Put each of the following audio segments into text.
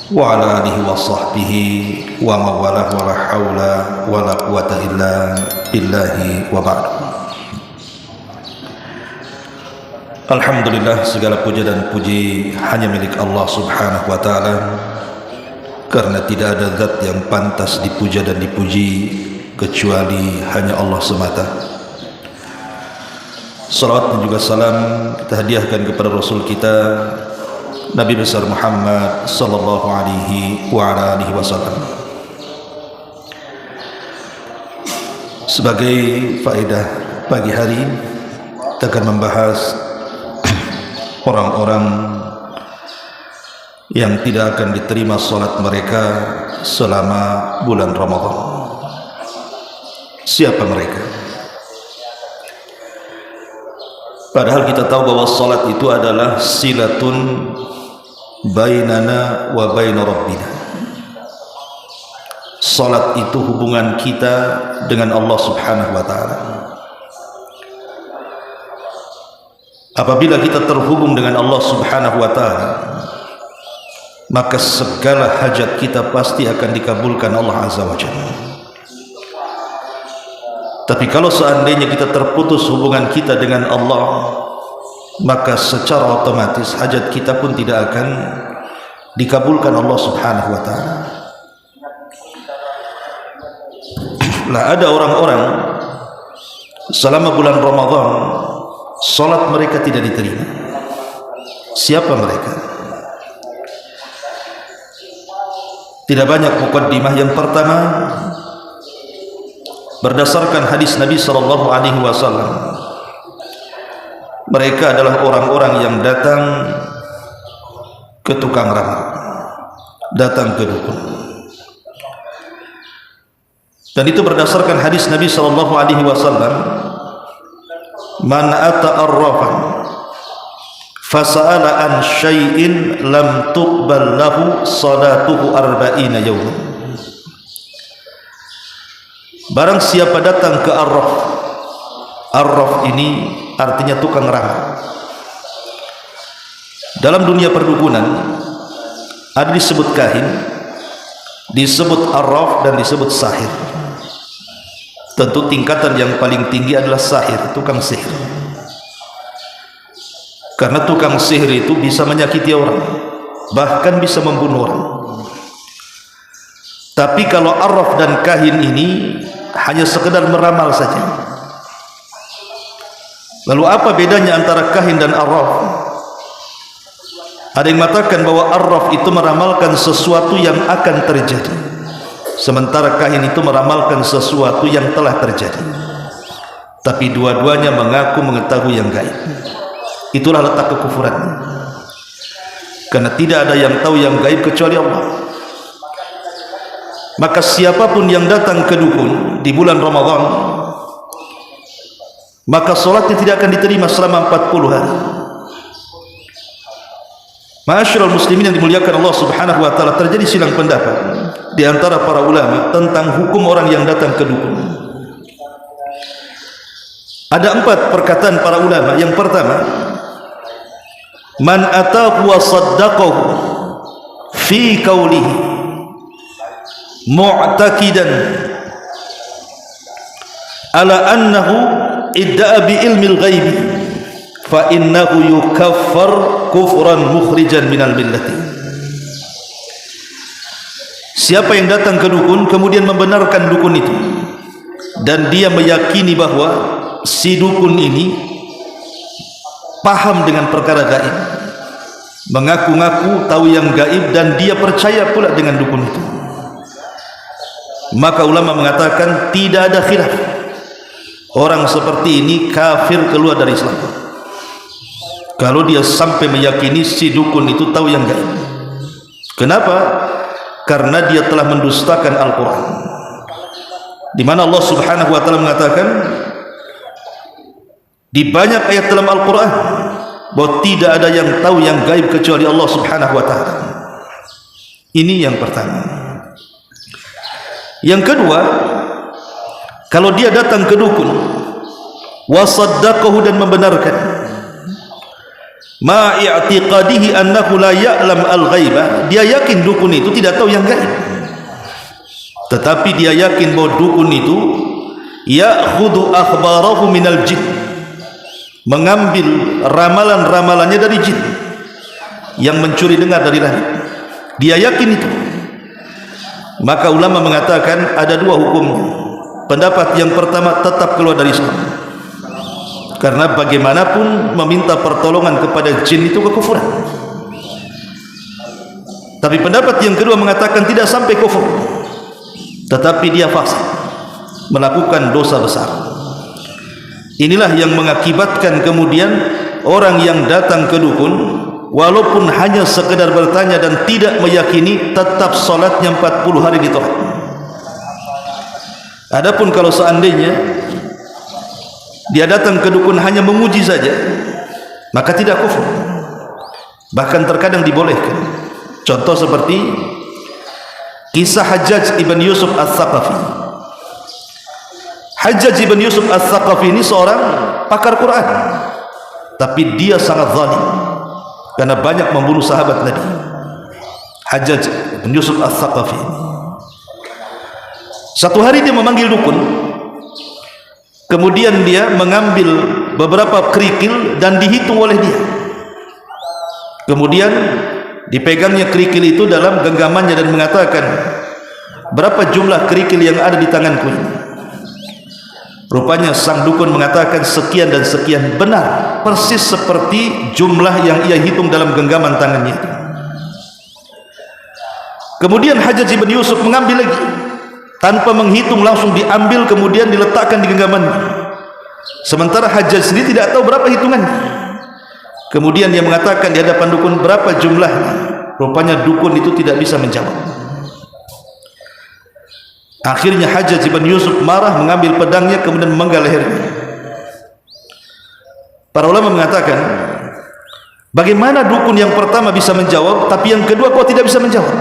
wa ala alihi wa sahbihi wa mawalah wa la hawla wa la quwata illa billahi wa ba'du. Alhamdulillah, segala puja dan puji hanya milik Allah subhanahu wa ta'ala, karena tidak ada zat yang pantas dipuja dan dipuji kecuali hanya Allah semata. Salawat dan juga salam kita hadiahkan kepada Rasul kita Nabi besar Muhammad sallallahu alaihi wa ala alihi wasallam. Sebagai faedah pagi hari, kita akan membahas orang-orang yang tidak akan diterima salat mereka selama bulan Ramadan. Siapa mereka? Padahal kita tahu bahwa salat itu adalah silatun bainana wa baina rabbina. Salat itu hubungan kita dengan Allah subhanahu wa ta'ala. Apabila kita terhubung dengan Allah subhanahu wa ta'ala, maka segala hajat kita pasti akan dikabulkan Allah azza wa jalla. Tapi kalau seandainya kita terputus hubungan kita dengan Allah, maka secara otomatis hajat kita pun tidak akan dikabulkan Allah subhanahu wa ta'ala. Lah ada orang-orang selama bulan Ramadan salat mereka tidak diterima. Siapa mereka? Tidak banyak mukaddimah. Yang pertama, berdasarkan hadis Nabi sallallahu alaihi wasallam, mereka adalah orang-orang yang datang ke tukang ramal, datang ke dukun. Dan itu berdasarkan hadis Nabi sallallahu alaihi wasallam, man ata arrafan fasa'ala an syai'in lam tuqbal lahu salatuhu arba'ina yawman. Barang siapa datang ke arraf, arraf ini artinya tukang ramal. Dalam dunia perdukunan ada disebut kahin, disebut arraf, dan disebut sahir. Tentu tingkatan yang paling tinggi adalah sahir, tukang sihir. Karena tukang sihir itu bisa menyakiti orang, bahkan bisa membunuh orang. Tapi kalau arraf dan kahin ini hanya sekedar meramal saja. Lalu apa bedanya antara kahin dan arraf? Ada yang mengatakan bahwa arraf itu meramalkan sesuatu yang akan terjadi, sementara kahin itu meramalkan sesuatu yang telah terjadi. Tapi dua-duanya mengaku mengetahui yang gaib. Itulah letak kekufurannya. Karena tidak ada yang tahu yang gaib kecuali Allah. Maka siapapun yang datang ke dukun di bulan Ramadan, maka solatnya tidak akan diterima selama 40 hari. Ma'asyiral muslimin yang dimuliakan Allah subhanahu wa ta'ala, terjadi silang pendapat di antara para ulama tentang hukum orang yang datang ke dukun. Ada 4 perkataan para ulama. Yang pertama, man atahu wa saddaqahu fi qawlihi mu'taqidan ala annahu idda'a bi ilmil ghaibi fa innahu yukaffar kufran mukhrijan minal millati. Siapa yang datang ke dukun kemudian membenarkan dukun itu, dan dia meyakini bahwa si dukun ini paham dengan perkara gaib, mengaku-ngaku tahu yang gaib, dan dia percaya pula dengan dukun itu, maka ulama mengatakan tidak ada khilaf, orang seperti ini kafir, keluar dari Islam kalau dia sampai meyakini si dukun itu tahu yang gaib. Kenapa? Karena dia telah mendustakan Al-Quran, di mana Allah subhanahu wa ta'ala mengatakan di banyak ayat dalam Al-Quran bahwa tidak ada yang tahu yang gaib kecuali Allah subhanahu wa ta'ala. Ini yang pertama. Yang kedua, kalau dia datang ke dukun wasaddaqahu, dan membenarkan, ma i'tiqadihi annahu la ya'lam al-ghaiba, dia yakin dukun itu tidak tahu yang gaib, tetapi dia yakin bahwa dukun itu ya'khudhu akhbarahu minal jin, mengambil ramalan-ramalannya dari jin yang mencuri dengar dari langit. Dia yakin itu. Maka ulama mengatakan ada dua hukumnya. Pendapat yang pertama tetap keluar dari Islam, karena bagaimanapun meminta pertolongan kepada jin itu kekufuran. Tapi pendapat yang kedua mengatakan tidak sampai kufur, tetapi dia fasik, melakukan dosa besar. Inilah yang mengakibatkan kemudian orang yang datang ke dukun, walaupun hanya sekedar bertanya dan tidak meyakini, tetap solatnya 40 hari ditolak. Adapun kalau seandainya dia datang ke dukun hanya menguji saja, maka tidak kufur, bahkan terkadang dibolehkan. Contoh seperti kisah Hajjaj ibn Yusuf al-Thaqafi. Hajjaj ibn Yusuf al-Thaqafi ini seorang pakar Quran, tapi dia sangat zalim karena banyak membunuh sahabat Nabi. Hajjaj ibn Yusuf al-Thaqafi, satu hari dia memanggil dukun, kemudian dia mengambil beberapa kerikil dan dihitung oleh dia. Kemudian dipegangnya kerikil itu dalam genggamannya dan mengatakan, berapa jumlah kerikil yang ada di tanganku ini? Rupanya sang dukun mengatakan sekian dan sekian. Benar, persis seperti jumlah yang ia hitung dalam genggaman tangannya itu. Kemudian Hajjaj ibn Yusuf mengambil lagi, tanpa menghitung langsung diambil, kemudian diletakkan di genggamannya. Sementara Hajjaj sendiri tidak tahu berapa hitungannya. Kemudian dia mengatakan di hadapan dukun, berapa jumlahnya? Rupanya dukun itu tidak bisa menjawab. Akhirnya Hajjaj ibn Yusuf marah, mengambil pedangnya kemudian memenggal lehernya. Para ulama mengatakan, bagaimana dukun yang pertama bisa menjawab, tapi yang kedua kok tidak bisa menjawab?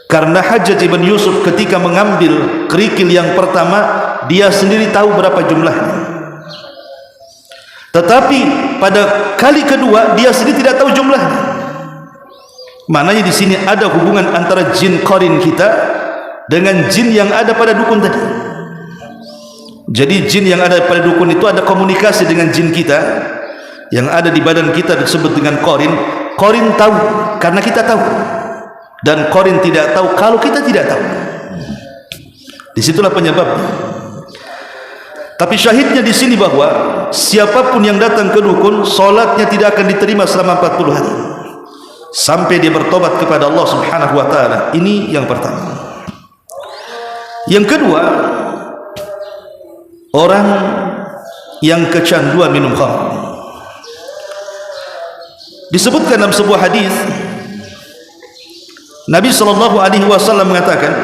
Karena Hajjaj ibn Yusuf ketika mengambil kerikil yang pertama, dia sendiri tahu berapa jumlahnya, tetapi pada kali kedua dia sendiri tidak tahu jumlahnya. Maknanya di sini ada hubungan antara jin qarin kita dengan jin yang ada pada dukun tadi. Jadi jin yang ada pada dukun itu ada komunikasi dengan jin kita yang ada di badan kita, disebut dengan qarin. Qarin tahu karena kita tahu, dan qarin tidak tahu kalau kita tidak tahu. Disitulah penyebabnya. Tapi syahidnya di sini bahwa siapapun yang datang ke dukun, solatnya tidak akan diterima selama 40 hari sampai dia bertobat kepada Allah Subhanahu wa taala. Ini yang pertama. Yang kedua, orang yang kecanduan minum khamr. Disebutkan dalam sebuah hadis, Nabi SAW mengatakan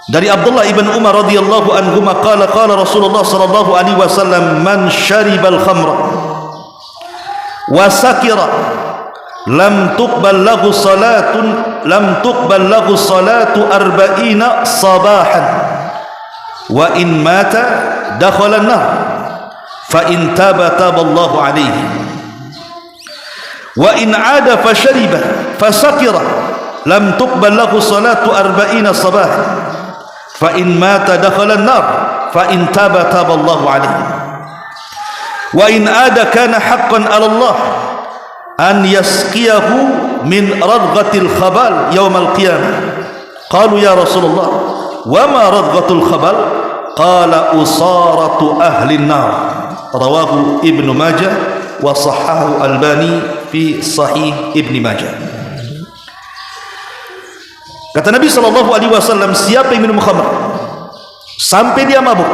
dari Abdullah ibn Umar radhiyallahu anhu, qala Rasulullah sallallahu alaihi wasallam, man syaribal khamra wa sakira lam tuqbal lahu salatu arba'ina sabahan wa in mata dakhala an-nar fa in taba Allahu alayhi wa in 'ada fa shariba fa sakira lam tuqbal lahu salatu arba'ina sabahan fa in mata dakhala an-nar fa in taba Allahu alayhi wa in 'ada kana haqqan 'ala Allah an yasqiyahu min radghatil khabal yaumal qiyamah. Qalu ya Rasulullah, wa ma radghatul khabal? Qala usaratu ahli an-nar. Rawahu Ibnu Majah wa sahahu Albani fi Sahih Ibnu Majah. Kata Nabi SAW, siapa yang minum khamr sampai dia mabuk,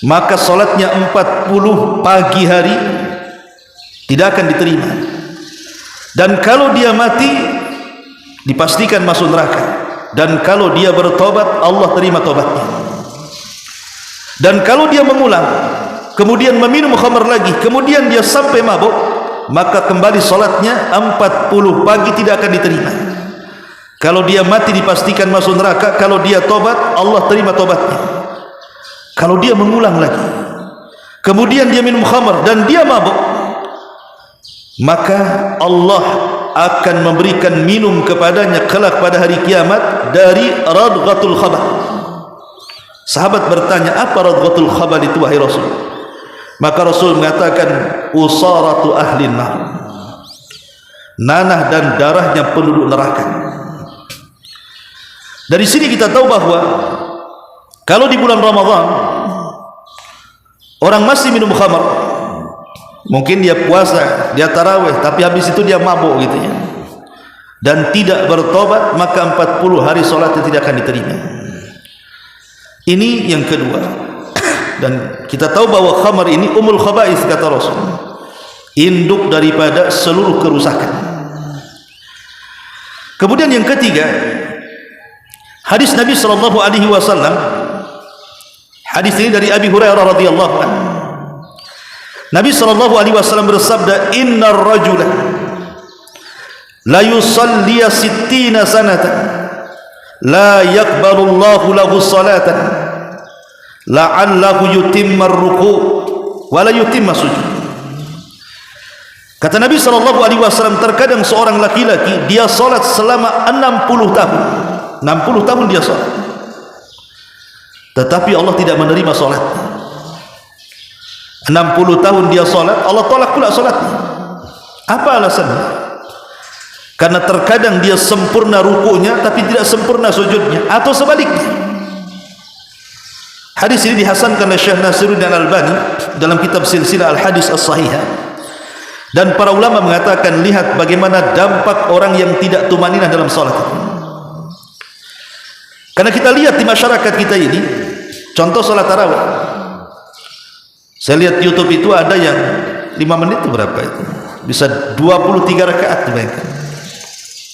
maka salatnya 40 pagi hari tidak akan diterima, dan kalau dia mati dipastikan masuk neraka, dan kalau dia bertobat Allah terima tobatnya. Dan kalau dia mengulang kemudian meminum khamr lagi, kemudian dia sampai mabuk, maka kembali salatnya 40 pagi tidak akan diterima. Kalau dia mati dipastikan masuk neraka, kalau dia tobat Allah terima tobatnya. Kalau dia mengulang lagi, kemudian dia minum khamar dan dia mabuk, maka Allah akan memberikan minum kepadanya kelak pada hari kiamat dari radghatul khabar. Sahabat bertanya, apa radghatul khabar itu wahai Rasul? Maka Rasul mengatakan, usaratu ahli nar, nanah dan darahnya penduduk neraka. Dari sini kita tahu bahwa kalau di bulan Ramadan orang masih minum khamar, mungkin dia puasa, dia tarawih, tapi habis itu dia mabuk gitu ya, dan tidak bertobat, maka 40 hari sholatnya tidak akan diterima. Ini yang kedua. Dan kita tahu bahwa khamar ini umul khaba'is, kata Rasul, induk daripada seluruh kerusakan. Kemudian yang ketiga, hadis Nabi SAW, hadis ini dari Abi Hurairah radhiyallahu anhu. Nabi SAW bersabda, innar rajula la yusalli 60 sanatan la yaqbalu Allahu lahu salatan la'allahu yutimma ar-ruku' wa la yutimma sujud. Kata Nabi SAW, terkadang seorang laki-laki dia salat selama 60 tahun. 60 tahun dia salat, tetapi Allah tidak menerima salatnya. 60 tahun dia salat, Allah tolak pula salatnya. Apa alasannya? Karena terkadang dia sempurna ruku'nya tapi tidak sempurna sujudnya, atau sebaliknya. Hadis ini dihasankan oleh Syekh Nasiruddin Al-Albani dalam kitab Silsilah Al-Hadis As-Sahihah. Dan para ulama mengatakan, lihat bagaimana dampak orang yang tidak tumaninah dalam salat. Karena kita lihat di masyarakat kita ini, contoh salat tarawih, saya lihat YouTube itu ada yang 5 menit itu berapa itu, bisa 23 rakaat, dibayangkan.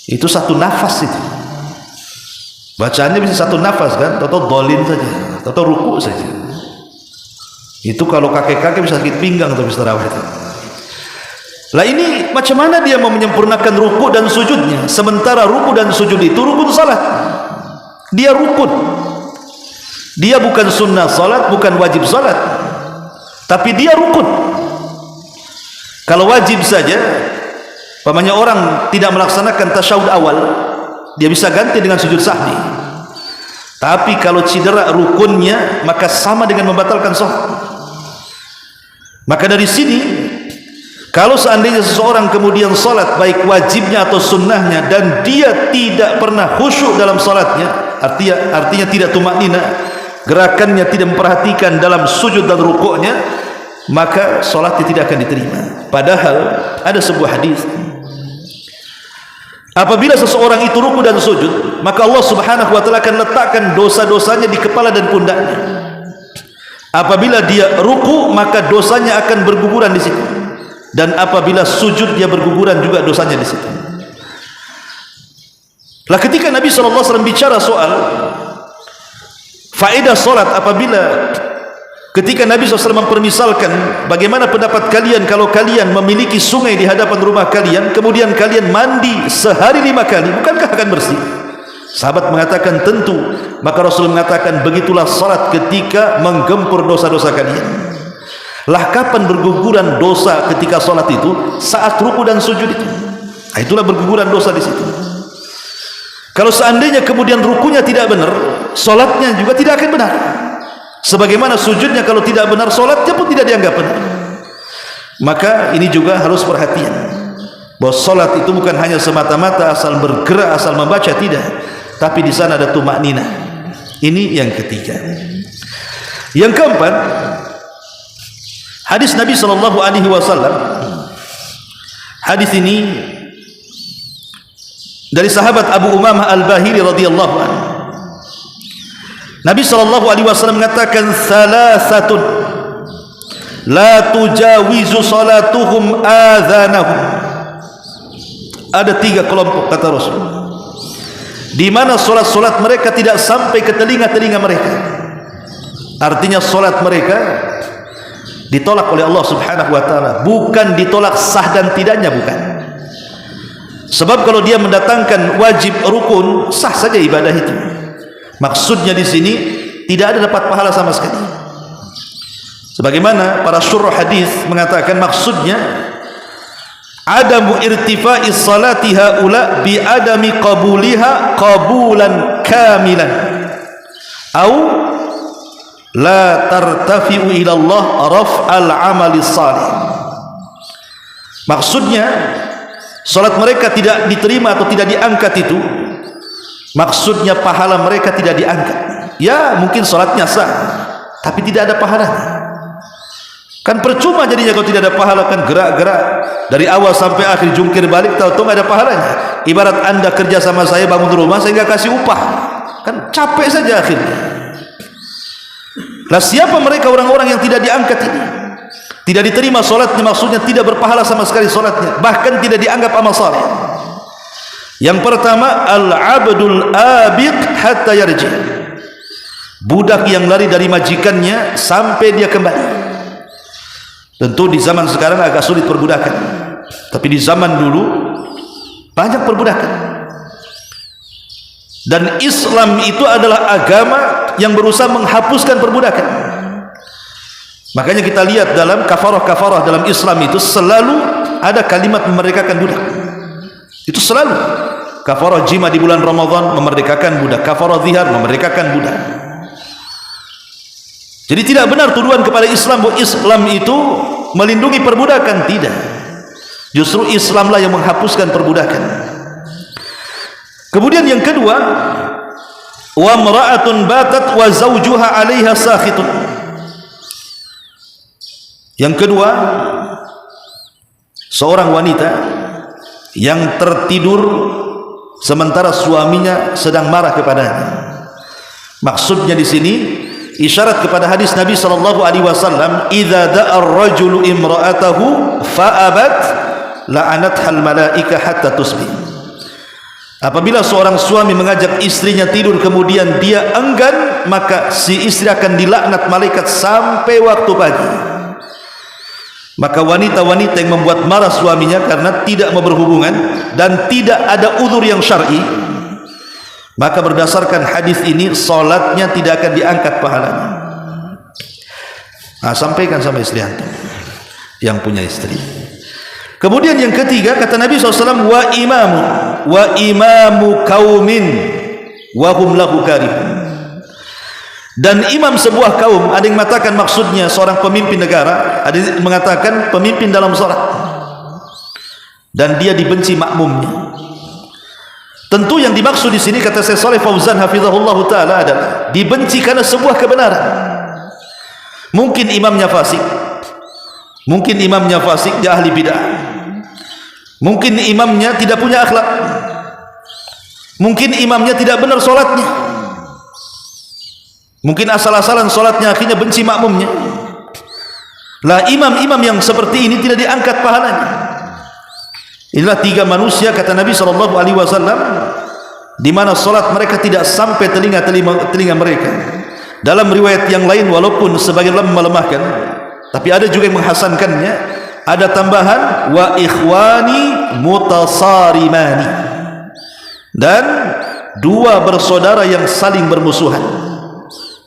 Itu satu nafas itu, bacaannya bisa satu nafas kan, atau dolin saja, atau ruku saja. Itu kalau kakek-kakek bisa sakit pinggang atau bisa tarawih itu. Lah ini macam mana dia mau menyempurnakan ruku dan sujudnya, sementara ruku dan sujud itu rukun salat. Dia rukun, dia bukan sunnah salat, bukan wajib salat, tapi dia rukun. Kalau wajib saja, umpamanya orang tidak melaksanakan tasyahud awal, dia bisa ganti dengan sujud sahwi. Tapi kalau cedera rukunnya, maka sama dengan membatalkan salat. Maka dari sini, kalau seandainya seseorang kemudian salat, baik wajibnya atau sunnahnya, dan dia tidak pernah khusyuk dalam salatnya, artinya tidak tumakninah, gerakannya tidak memperhatikan dalam sujud dan rukuknya, maka salatnya tidak akan diterima. Padahal ada sebuah hadis, apabila seseorang itu ruku dan sujud, maka Allah Subhanahu wa taala akan letakkan dosa-dosanya di kepala dan pundaknya. Apabila dia ruku, maka dosanya akan berguguran di situ, dan apabila sujud dia berguguran juga dosanya di situ. Lah ketika Nabi SAW bicara soal faedah solat, apabila ketika Nabi SAW mempermisalkan bagaimana pendapat kalian kalau kalian memiliki sungai di hadapan rumah kalian, kemudian kalian mandi sehari 5 kali, bukankah akan bersih? Sahabat mengatakan tentu. Maka Rasul mengatakan, begitulah salat ketika menggempur dosa-dosa kalian. Lah kapan berguguran dosa ketika salat itu? Saat ruku dan sujud itu. Nah, itulah berguguran dosa di situ. Kalau seandainya kemudian rukunya tidak benar, salatnya juga tidak akan benar. Sebagaimana sujudnya kalau tidak benar, salatnya pun tidak dianggap benar. Maka ini juga harus perhatian, bahwa salat itu bukan hanya semata-mata asal bergerak, asal membaca, tidak, tapi di sana ada tumakninah. Ini yang ketiga. Yang keempat, hadis Nabi SAW. Hadis ini dari sahabat Abu Umamah Al-Bahili radhiyallahu anhu. Nabi SAW mengatakan, salasatun la tujawizu salatuhum adhanahum. Ada 3 kelompok, kata Rasul, di mana solat-solat mereka tidak sampai ke telinga-telinga mereka. Artinya solat mereka ditolak oleh Allah Subhanahu wa taala, bukan ditolak sah dan tidaknya, bukan. Sebab kalau dia mendatangkan wajib rukun, sah saja ibadah itu. Maksudnya di sini tidak ada dapat pahala sama sekali. Sebagaimana para syurah hadis mengatakan maksudnya adamu irtifa'is salati haula bi adami qabuliha qabulan kamilan au la tartafi'u ila Allah raf'al amali salih. Maksudnya salat mereka tidak diterima atau tidak diangkat itu maksudnya pahala mereka tidak diangkat. Ya mungkin salatnya sah tapi tidak ada pahalanya. Kan percuma jadinya kalau tidak ada pahala, kan gerak-gerak dari awal sampai akhir jungkir balik tahu-tahu nggak ada pahalanya. Ibarat Anda kerja sama saya bangun rumah saya nggak kasih upah, kan capek saja akhirnya. Lah siapa mereka orang-orang yang tidak diangkat ini? Tidak diterima solatnya, maksudnya tidak berpahala sama sekali solatnya, bahkan tidak dianggap amal saleh. Yang pertama al-abdul abiq hatta yarji, budak yang lari dari majikannya sampai dia kembali. Tentu di zaman sekarang agak sulit perbudakan, tapi di zaman dulu banyak perbudakan. Dan Islam itu adalah agama yang berusaha menghapuskan perbudakan. Makanya kita lihat dalam kafarah-kafarah dalam Islam itu selalu ada kalimat memerdekakan budak. Itu selalu. Kafarah jima di bulan Ramadan memerdekakan budak, kafarah zihar memerdekakan budak. Jadi tidak benar tuduhan kepada Islam bahwa Islam itu melindungi perbudakan, tidak. Justru Islamlah yang menghapuskan perbudakan. Kemudian yang kedua, wa mar'atun batat wa zawjuha 'alaiha sakhitun. Yang kedua, seorang wanita yang tertidur sementara suaminya sedang marah kepadanya. Maksudnya di sini isyarat kepada hadis Nabi sallallahu alaihi wasallam, idza da'a ar-rajulu imra'atahu fa'abat la'anathal malaika hatta tusbih. Apabila seorang suami mengajak istrinya tidur kemudian dia enggan, maka si istri akan dilaknat malaikat sampai waktu pagi. Maka wanita-wanita yang membuat marah suaminya karena tidak mau berhubungan dan tidak ada uzur yang syar'i, maka berdasarkan hadis ini salatnya tidak akan diangkat pahalanya. Nah, sampaikan sama istri antum yang punya istri. Kemudian yang ketiga kata Nabi SAW, wa imamu kaumin wa hum lahu karihun. Dan imam sebuah kaum, ada yang mengatakan maksudnya seorang pemimpin negara, ada yang mengatakan pemimpin dalam salat, dan dia dibenci makmumnya. Tentu yang dimaksud di sini kata Syekh Shalih Fauzan hafizahullah taala adalah dibenci karena sebuah kebenaran. Mungkin imamnya fasik, mungkin imamnya fasik, dia ahli bid'ah, mungkin imamnya tidak punya akhlak, mungkin imamnya tidak benar salatnya, mungkin asal-asalan salatnya akhirnya benci makmumnya. Lah imam-imam yang seperti ini tidak diangkat pahalanya. Inilah tiga manusia kata Nabi SAW, di mana salat mereka tidak sampai telinga mereka. Dalam riwayat yang lain, walaupun sebagian melemahkan, tapi ada juga yang menghasankannya, ada tambahan wa ikhwani mutasarimani, dan dua bersaudara yang saling bermusuhan.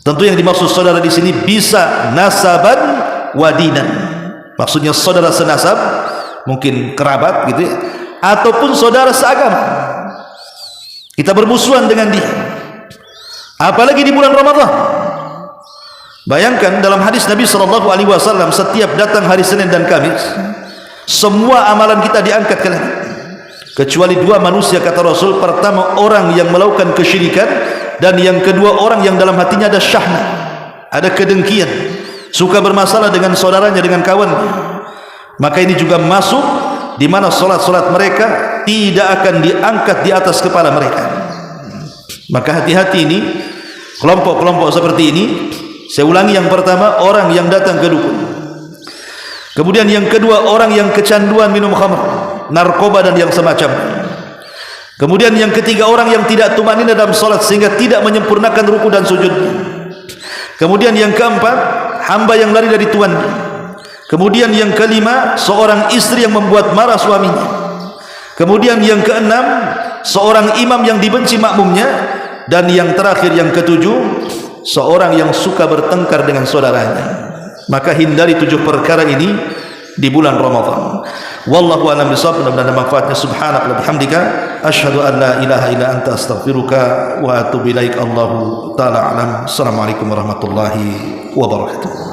Tentu yang dimaksud saudara di sini bisa nasaban wadinan, maksudnya saudara senasab, mungkin kerabat gitu ya, ataupun saudara seagama. Kita bermusuhan dengan dia, apalagi di bulan Ramadan. Bayangkan dalam hadis Nabi SAW, setiap datang hari Senin dan Kamis semua amalan kita diangkat ke langit, kecuali dua manusia kata Rasul. Pertama, orang yang melakukan kesyirikan, dan yang kedua, orang yang dalam hatinya ada syahna, ada kedengkian, suka bermasalah dengan saudaranya, dengan kawannya. Maka ini juga masuk di mana solat-solat mereka tidak akan diangkat di atas kepala mereka. Maka hati-hati ini kelompok-kelompok seperti ini. Saya ulangi, yang pertama orang yang datang ke dukun, kemudian yang kedua orang yang kecanduan minum khamr, narkoba dan yang semacamnya, kemudian yang ketiga orang yang tidak tumanina dalam solat sehingga tidak menyempurnakan ruku dan sujudnya, kemudian yang keempat hamba yang lari dari tuannya, kemudian yang kelima seorang istri yang membuat marah suaminya, kemudian yang keenam seorang imam yang dibenci makmumnya, dan yang terakhir yang ketujuh seorang yang suka bertengkar dengan saudaranya. Maka hindari 7 perkara ini di bulan Ramadan. Wallahu a'lam bishawab. Mudah-mudahan ada manfaatnya. Subhanaka wa bihamdika asyhadu an la ilaha illa anta astaghfiruka wa atubu ilaik. Allahu taala alam. Assalamualaikum warahmatullahi wabarakatuh.